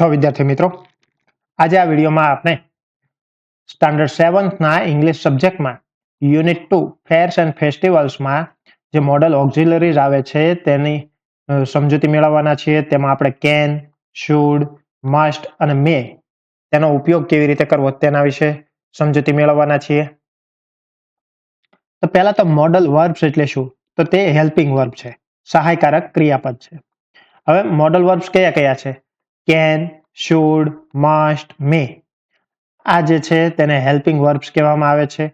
છો વિદ્યાર્થી મિત્રો? આજે આ વિડીયોમાં આપણે સ્ટાન્ડર્ડ 7ના ઇંગ્લિશ સબ્જેક્ટમાં યુનિટ 2 ફેર્સ એન્ડ ફેસ્ટિવલ્સમાં જે મોડલ ઓક્ઝિલરીઝ આવે છે તેની સમજૂતી મેળવવાના છીએ. તેમાં આપણે કેન, શુડ, મસ્ટ અને મે તેનો ઉપયોગ કેવી રીતે કરવો તેના વિશે સમજૂતી મેળવવાના છીએ. તો પહેલા તો મોડલ વર્બ્સ એટલે શું? તો તે હેલ્પિંગ વર્બ છે, સહાયકારક ક્રિયાપદ છે. હવે મોડલ વર્બ્સ કયા કયા છે? કેન, શુડ, મસ્ટ, મે. આ જે છે તેને હેલ્પિંગ વર્બ્સ કહેવામાં આવે છે.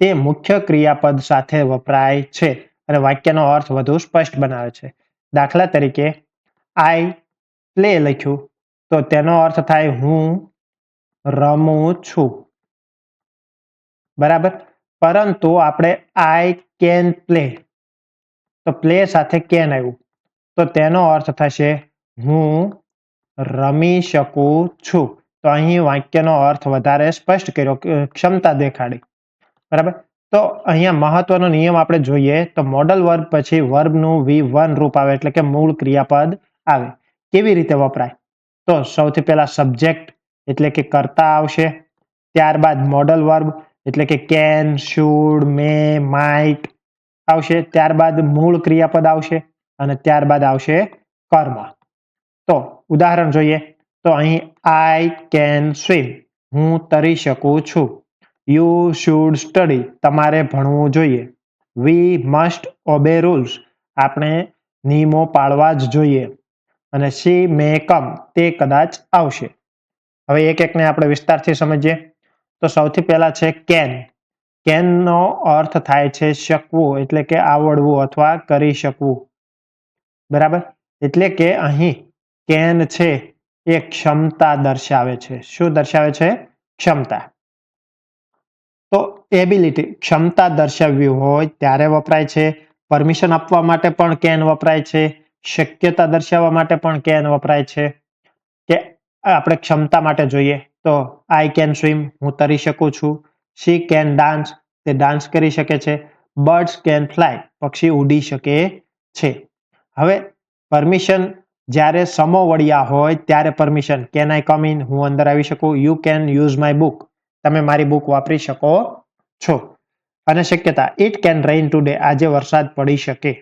તે મુખ્ય ક્રિયાપદ સાથે વપરાય છે અને વાક્યનો અર્થ વધુ સ્પષ્ટ બનાવે છે. દાખલા તરીકે આઈ પ્લે લખ્યું તો તેનો અર્થ થાય હું રમું છું, બરાબર. પરંતુ આપણે આઈ કેન પ્લે, તો પ્લે સાથે કેન આવ્યું તો તેનો અર્થ થશે હું રમી શકું છું. તો અહીં વાક્યનો અર્થ વધારે સ્પષ્ટ કર્યો, ક્ષમતા દેખાડી, બરાબર. તો અહીંયા મહત્વનો નિયમ આપણે જોઈએ તો મોડલ વર્બ પછી વર્બનું V1 રૂપ આવે, એટલે કે મૂળ ક્રિયાપદ આવે. કેવી રીતે વપરાય? તો સૌથી પહેલા સબ્જેક્ટ એટલે કે કર્તા આવશે, ત્યારબાદ મોડલ વર્બ એટલે કે કેન, શુડ, મે, માઇટ આવશે, ત્યારબાદ મૂળ ક્રિયાપદ આવશે અને ત્યારબાદ આવશે કર્મ. તો ઉદાહરણ જોઈએ તો અહીં આઈ કેન સ્વિમ, હું તરી શકું છું. યુ શુડ સ્ટડી, તમારે ભણવું જોઈએ. વી મસ્ટ ઓબે રૂલ્સ, આપણે નિયમો પાળવા જ જોઈએ. અને શી મે કમ, તે કદાચ આવશે. હવે એક એકને આપણે વિસ્તારથી સમજીએ. તો સૌથી પહેલા છે કેન. કેનનો અર્થ થાય છે શકવું, એટલે કે આવડવું અથવા કરી શકવું, બરાબર. એટલે કે અહીં કેન છે એ ક્ષમતા દર્શાવે છે. શું દર્શાવે છે? ક્ષમતા. તો એબિલિટી, ક્ષમતા દર્શાવવી હોય ત્યારે વપરાય છે. પરમિશન આપવા માટે પણ કેન વપરાય છે. શક્યતા દર્શાવવા માટે પણ કેન વપરાય છે. કે આપણે ક્ષમતા માટે જોઈએ તો આઈ કેન સ્વિમ, હું તરી શકું છું. શી કેન ડાન્સ, તે ડાન્સ કરી શકે છે. બર્ડ્સ કેન ફ્લાય, પક્ષી ઉડી શકે છે. હવે પરમિશન જ્યારે સમો વળ્યા હોય ત્યારે permission, can I come in, હું અંદર આવી શકું. You can use my book, તમે મારી બુક વાપરી શકો છો. અને શક્યતા, ઇટ કેન રેઇન ટુડે, આજે વરસાદ પડી શકે.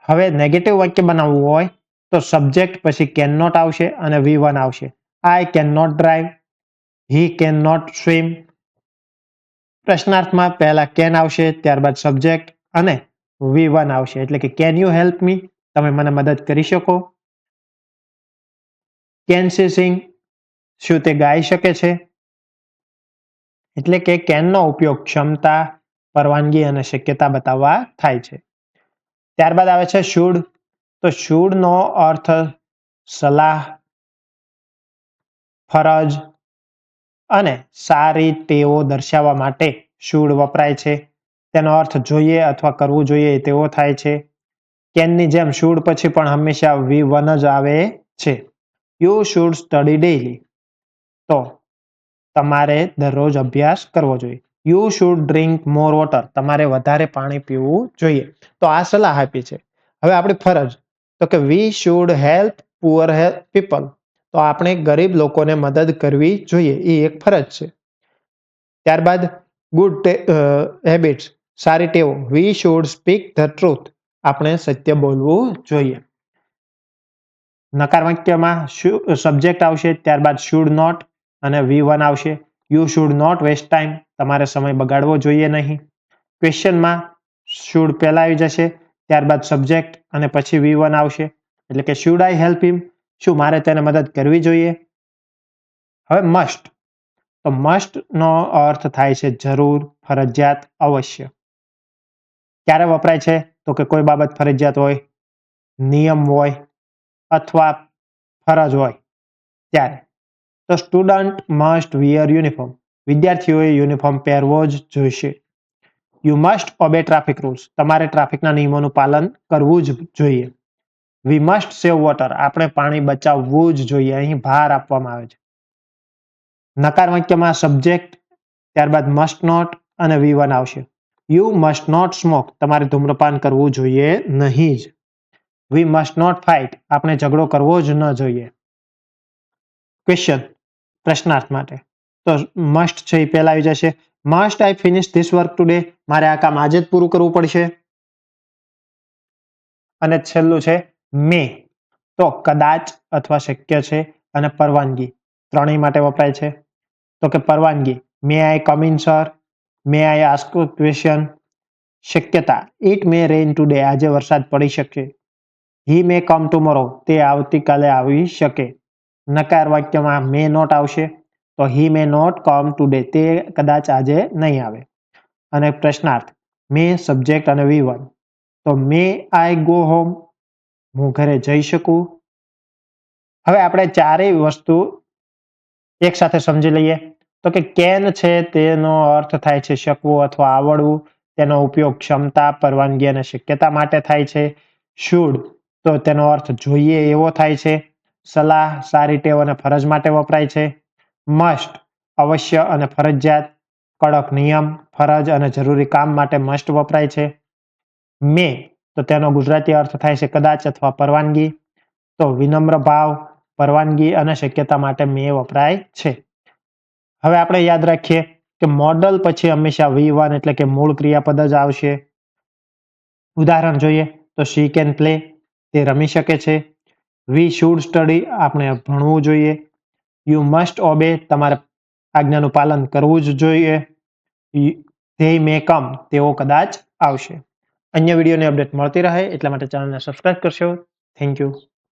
હવે નેગેટિવ વાક્ય બનાવવું હોય તો સબ્જેક્ટ પછી કેન નોટ આવશે અને V1 આવશે. I can not drive, he can not swim. પ્રશ્નાર્થમાં પહેલા કેન આવશે, ત્યારબાદ સબ્જેક્ટ અને V1 આવશે, એટલે કે કેન યુ હેલ્પ મી, તમે મને મદદ કરી શકો. કેન સી સિંગ, શું તે ગાઈ શકે છે? એટલે કે કેનનો ઉપયોગ ક્ષમતા, પરવાનગી અને શક્યતા બતાવવા થાય છે. ત્યારબાદ આવે છે શુડ. તો શુડનો અર્થ સલાહ, ફરજ અને સારી ટેવો દર્શાવવા માટે શુડ વપરાય છે. તેનો અર્થ જોઈએ અથવા કરવું જોઈએ તેવો થાય છે. કેનની જેમ શુડ પછી પણ હંમેશા V1 જ આવે છે. યુ શુડ સ્ટડી ડેઈલી, તો તમારે દરરોજ અભ્યાસ કરવો જોઈએ. You should drink more water, તમારે વધારે પાણી પીવું જોઈએ. તો આ સલાહ આપી છે. હવે આપણી ફરજ, તો કે we should help poor people, તો આપણે ગરીબ લોકોને મદદ કરવી જોઈએ, એ એક ફરજ છે. ત્યારબાદ ગુડ હેબિટ્સ, સારી ટેવો. We should speak the truth, આપણે સત્ય બોલવું જોઈએ. નકાર વાક્યમાં સબ્જેક્ટ આવશે, ત્યારબાદ શુડ નોટ અને V1 આવશે. You should not waste time, તમારે સમય બગાડવો જોઈએ નહીં. ક્વેશ્ચનમાં શુડ પહેલા આવી જશે, ત્યારબાદ સબ્જેક્ટ અને પછી V1 આવશે, એટલે કે શુડ આઈ હેલ્પ હિમ, શું મારે તેને મદદ કરવી જોઈએ. હવે મસ્ટ, તો મસ્ટ નો અર્થ થાય છે જરૂર, ફરજિયાત, અવશ્ય. ક્યારે વપરાય છે? તો કે કોઈ બાબત ફરજિયાત હોય, નિયમ હોય અથવા ફરજ હોય ત્યારે. તો સ્ટુડન્ટ મસ્ટ વિયર યુનિફોર્મ, વિદ્યાર્થીઓએ યુનિફોર્મ પહેરવો જ જોઈશે. You must obey traffic rules, તમારે ટ્રાફિકના નિયમોનું પાલન કરવું જ જોઈએ. વી મસ્ટ સેવ વોટર, આપણે પાણી બચાવવું જ જોઈએ, અહીં ભાર આપવામાં આવે છે. નકાર વાક્યમાં સબ્જેક્ટ, ત્યારબાદ મસ્ટ નોટ અને V1 આવશે. યુ મસ્ટ નોટ સ્મોક, તમારે ધૂમ્રપાન કરવું જોઈએ નહીં જ. વી મસ્ટ નોટ ફાઇટ, આપણે ઝઘડો કરવો જ ન જોઈએ. ક્વેશ્ચન પ્રશ્નાર્થ માટે. તો મસ્ટ છે એ પહેલા આવી જશે. Must I finish this work today, મારે આ કામ આજે જ પૂરું કરવું પડશે. અને છેલ્લું છે મે, તો કદાચ અથવા શક્ય છે, અને પરવાનગી ત્રણેય માટે વપરાય છે. તો કે પરવાનગી, may I come in sir, may I ask question. શક્યતા, ઇટ મે રેઇન ટુડે, આજે વરસાદ પડી શકે. હી મે કમ ટુમોરો, તે આવતીકાલે આવી શકે. નકાર વાક્યમાં મે નોટ આવશે, તો હી મે નોટ કમ ટુડે, તે કદાચ આજે નહીં આવે. અને પ્રશ્નાર્થ, મે સબ્જેક્ટ અને V1, તો મે આઈ ગો હોમ, હું ઘરે જઈ શકું. હવે આપણે ચારેય વસ્તુ એક સાથે સમજી લઈએ. તો કે કેન છે તેનો અર્થ થાય છે શકવું અથવા આવડવું. તેનો ઉપયોગ ક્ષમતા, પરવાનગી અને શક્યતા માટે થાય છે. શુડ, તો તેનો અર્થ જોઈએ એવો થાય છે. સલાહ, સારી ટેવ અને ફરજ માટે વપરાય છે. મસ્ટ, અવશ્ય અને ફરજિયાત, કડક નિયમ, ફરજ અને જરૂરી કામ માટે મસ્ટ વપરાય છે. મે, તો તેનો ગુજરાતી અર્થ થાય છે કદાચ અથવા પરવાનગી. તો વિનમ્ર ભાવ, પરવાનગી અને શક્યતા માટે મે વપરાય છે. હવે આપણે યાદ રાખીએ કે મોડલ પછી હંમેશા V1 એટલે કે મૂળ ક્રિયાપદ જ આવશે. ઉદાહરણ જોઈએ તો શી કેન પ્લે, તે રમી શકે છે. વી શુડ સ્ટડી, આપણે ભણવું જોઈએ. યુ મસ્ટ ઓબે, તમારે આજ્ઞાનું પાલન કરવું જ જોઈએ. ધે મે કમ, તેઓ કદાચ આવશે. અન્ય વિડીયોની અપડેટ મળતી રહે એટલા માટે ચેનલને સબસ્ક્રાઇબ કરશો. Thank you.